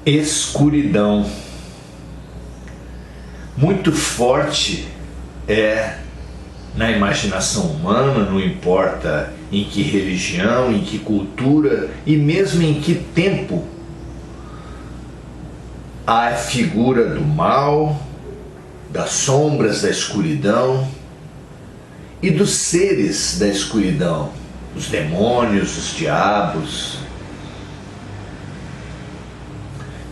Escuridão. Muito forte é na imaginação humana, não importa em que religião, em que cultura e mesmo em que tempo, a figura do mal, das sombras da escuridão e dos seres da escuridão, os demônios, os diabos.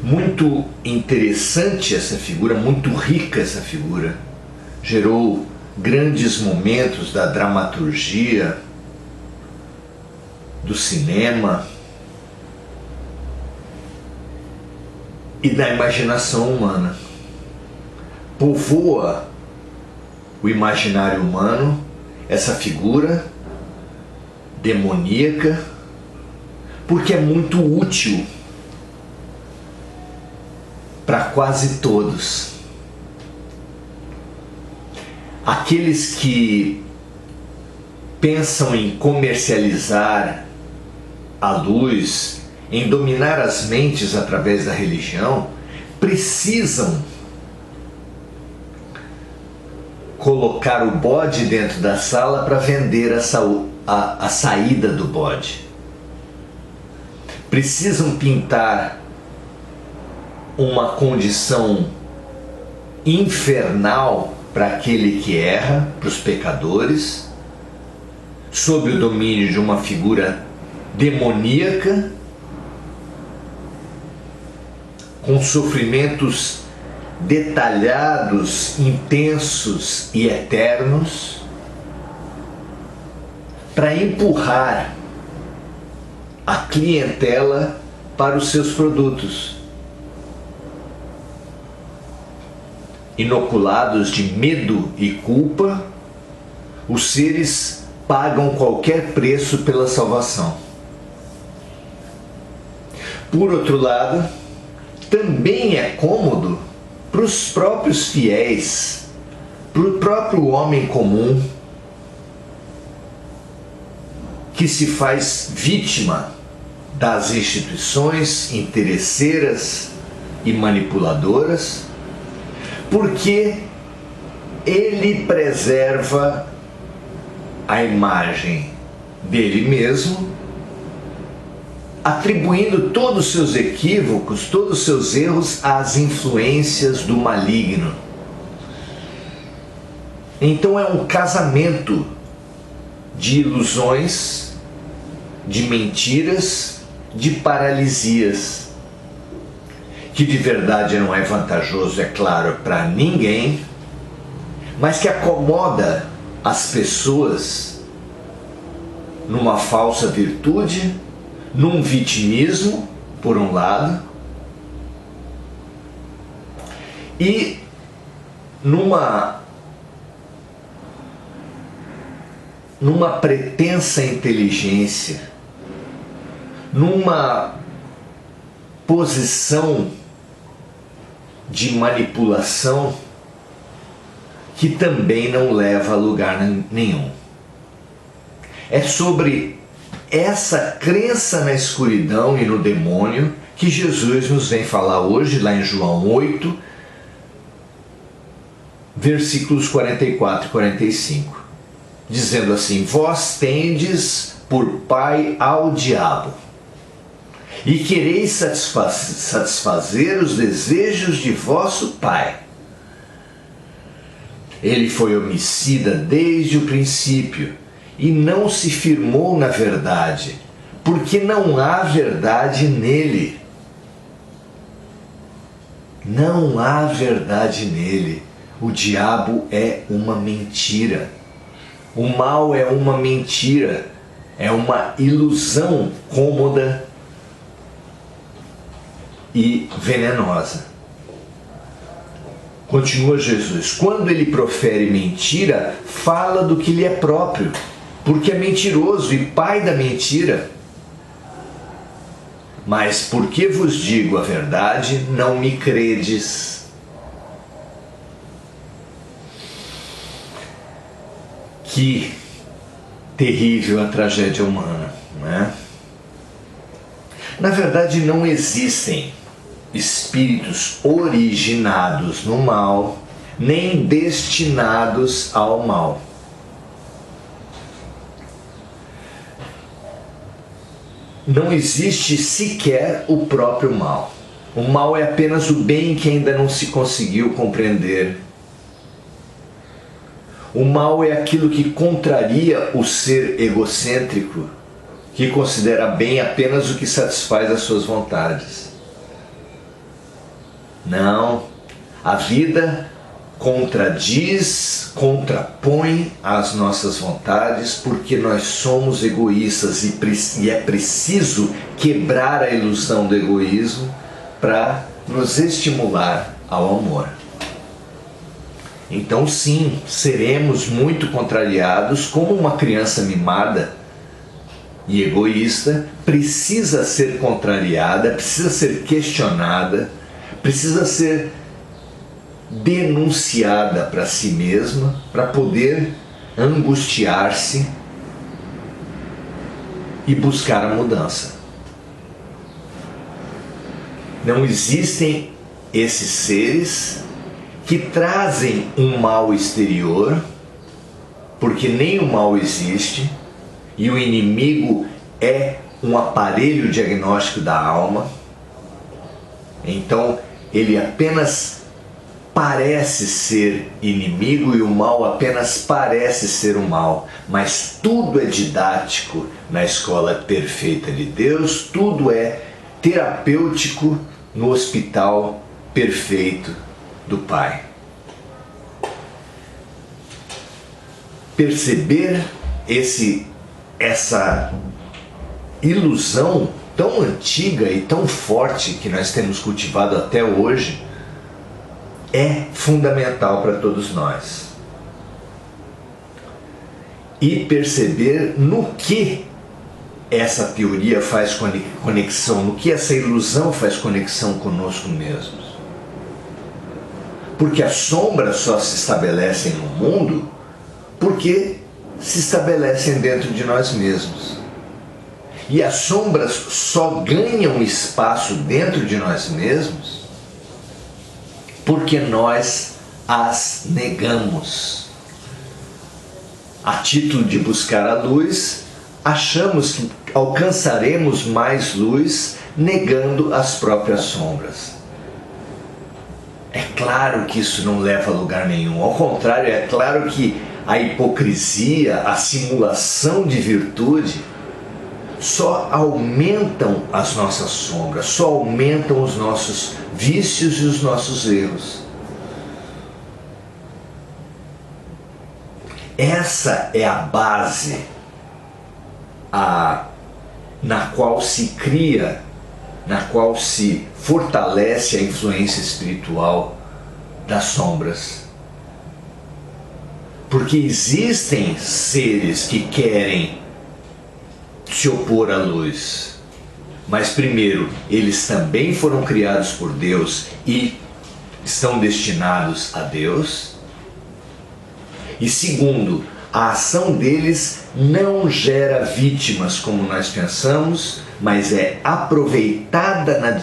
Muito interessante essa figura, muito rica essa figura. Gerou grandes momentos da dramaturgia, do cinema e da imaginação humana. Povoa o imaginário humano essa figura demoníaca, porque é muito útil para quase todos. Aqueles que pensam em comercializar a luz, em dominar as mentes através da religião, precisam colocar o bode dentro da sala para vender a saída do bode. Precisam pintar uma condição infernal para aquele que erra, para os pecadores, sob o domínio de uma figura demoníaca, com sofrimentos detalhados, intensos e eternos, para empurrar a clientela para os seus produtos. Inoculados de medo e culpa, os seres pagam qualquer preço pela salvação. Por outro lado, também é cômodo para os próprios fiéis, para o próprio homem comum, que se faz vítima das instituições interesseiras e manipuladoras, porque ele preserva a imagem dele mesmo, atribuindo todos os seus equívocos, todos os seus erros às influências do maligno. Então é um casamento de ilusões, de mentiras, de paralisias, que de verdade não é vantajoso, é claro, para ninguém, mas que acomoda as pessoas numa falsa virtude, num vitimismo, por um lado, e numa pretensa inteligência, numa posição de manipulação que também não leva a lugar nenhum. É sobre essa crença na escuridão e no demônio que Jesus nos vem falar hoje, lá em João 8, versículos 44 e 45, dizendo assim: vós tendes por pai ao diabo, e quereis satisfazer os desejos de vosso pai. Ele foi homicida desde o princípio e não se firmou na verdade, porque não há verdade nele. Não há verdade nele. O diabo é uma mentira. O mal é uma mentira. É uma ilusão cômoda e venenosa. Continua Jesus: quando ele profere mentira, fala do que lhe é próprio, porque é mentiroso e pai da mentira. Mas porque vos digo a verdade, não me credes. Que terrível a tragédia humana, não é? Na verdade, não existem espíritos originados no mal, nem destinados ao mal. Não existe sequer o próprio mal. O mal é apenas o bem que ainda não se conseguiu compreender. O mal é aquilo que contraria o ser egocêntrico, que considera bem apenas o que satisfaz as suas vontades. Não, a vida contradiz, contrapõe as nossas vontades, porque nós somos egoístas e é preciso quebrar a ilusão do egoísmo para nos estimular ao amor. Então sim, seremos muito contrariados, como uma criança mimada e egoísta precisa ser contrariada, precisa ser questionada, precisa ser denunciada para si mesma, para poder angustiar-se e buscar a mudança. Não existem esses seres que trazem um mal exterior, porque nem o mal existe, e o inimigo é um aparelho diagnóstico da alma. Então ele apenas parece ser inimigo e o mal apenas parece ser o mal, mas tudo é didático na escola perfeita de Deus, tudo é terapêutico no hospital perfeito do Pai. Perceber essa ilusão tão antiga e tão forte que nós temos cultivado até hoje é fundamental para todos nós. E perceber no que essa teoria faz conexão, no que essa ilusão faz conexão conosco mesmos. Porque as sombras só se estabelecem no mundo porque se estabelecem dentro de nós mesmos. E as sombras só ganham espaço dentro de nós mesmos porque nós as negamos. A título de buscar a luz, achamos que alcançaremos mais luz negando as próprias sombras. É claro que isso não leva a lugar nenhum. Ao contrário, é claro que a hipocrisia, a simulação de virtude só aumentam as nossas sombras, só aumentam os nossos vícios e os nossos erros. Essa é a base na qual se cria, na qual se fortalece a influência espiritual das sombras. Porque existem seres que querem se opor à luz, mas primeiro, eles também foram criados por Deus e estão destinados a Deus. E segundo, a ação deles não gera vítimas como nós pensamos, mas é aproveitada na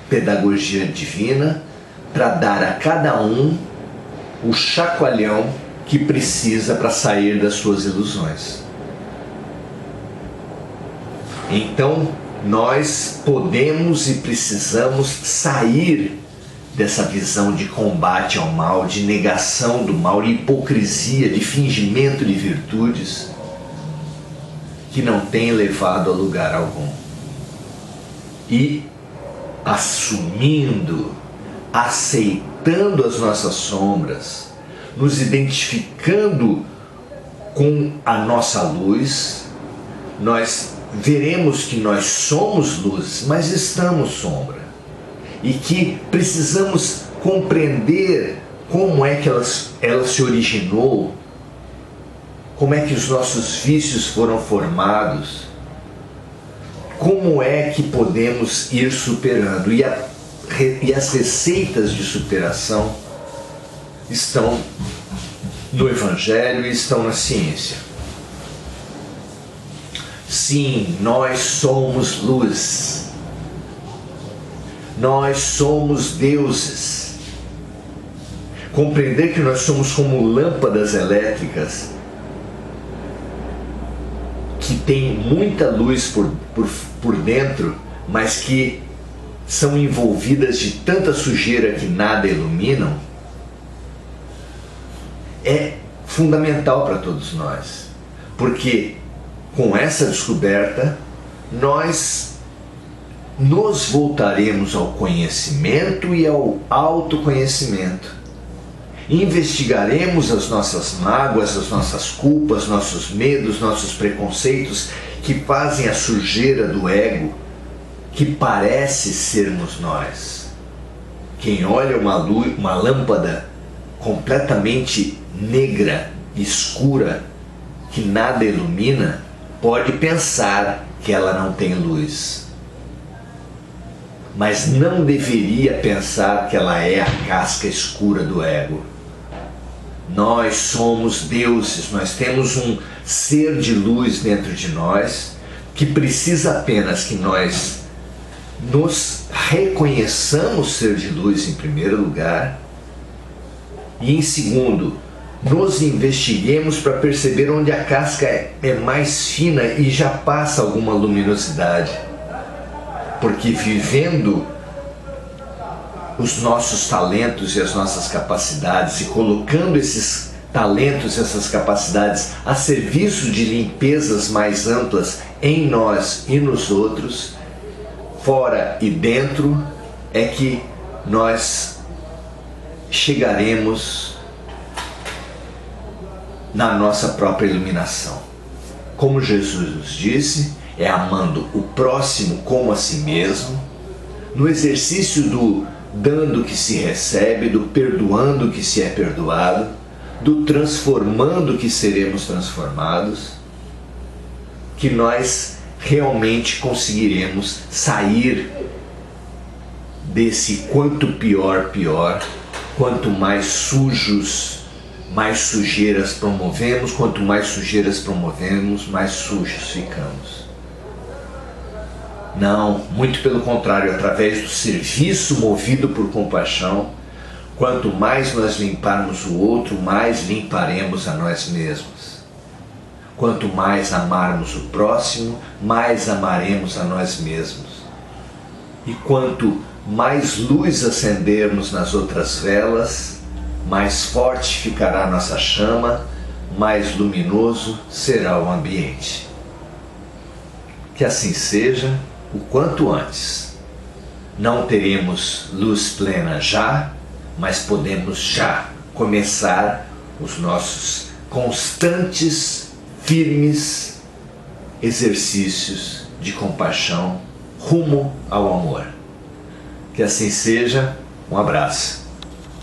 pedagogia divina para dar a cada um o chacoalhão que precisa para sair das suas ilusões. Então, nós podemos e precisamos sair dessa visão de combate ao mal, de negação do mal, de hipocrisia, de fingimento de virtudes que não tem levado a lugar algum. E assumindo, aceitando as nossas sombras, nos identificando com a nossa luz, nós veremos que nós somos luz, mas estamos sombra. E que precisamos compreender como é que ela se originou, como é que os nossos vícios foram formados, como é que podemos ir superando. E as receitas de superação estão no Evangelho e estão na ciência. Sim, nós somos luz. Nós somos deuses. Compreender que nós somos como lâmpadas elétricas que tem muita luz por dentro, mas que são envolvidas de tanta sujeira que nada iluminam, é fundamental para todos nós. Porque com essa descoberta, nós nos voltaremos ao conhecimento e ao autoconhecimento. Investigaremos as nossas mágoas, as nossas culpas, nossos medos, nossos preconceitos que fazem a sujeira do ego, que parece sermos nós. Quem olha uma lâmpada completamente negra, escura, que nada ilumina, pode pensar que ela não tem luz. Mas não deveria pensar que ela é a casca escura do ego. Nós somos deuses, nós temos um ser de luz dentro de nós que precisa apenas que nós nos reconheçamos ser de luz em primeiro lugar e em segundo, nos investiguemos para perceber onde a casca é mais fina e já passa alguma luminosidade. Porque vivendo os nossos talentos e as nossas capacidades e colocando esses talentos e essas capacidades a serviço de limpezas mais amplas em nós e nos outros, fora e dentro, é que nós chegaremos na nossa própria iluminação. Como Jesus nos disse, é amando o próximo como a si mesmo, no exercício do dando que se recebe, do perdoando que se é perdoado, do transformando que seremos transformados, que nós realmente conseguiremos sair desse quanto pior, pior, quanto mais sujos, mais sujeiras promovemos, quanto mais sujeiras promovemos, mais sujos ficamos. Não, muito pelo contrário, através do serviço movido por compaixão, quanto mais nós limparmos o outro, mais limparemos a nós mesmos. Quanto mais amarmos o próximo, mais amaremos a nós mesmos. E quanto mais luz acendermos nas outras velas, mais forte ficará a nossa chama, mais luminoso será o ambiente. Que assim seja, o quanto antes. Não teremos luz plena já, mas podemos já começar os nossos constantes, firmes exercícios de compaixão rumo ao amor. Que assim seja, um abraço.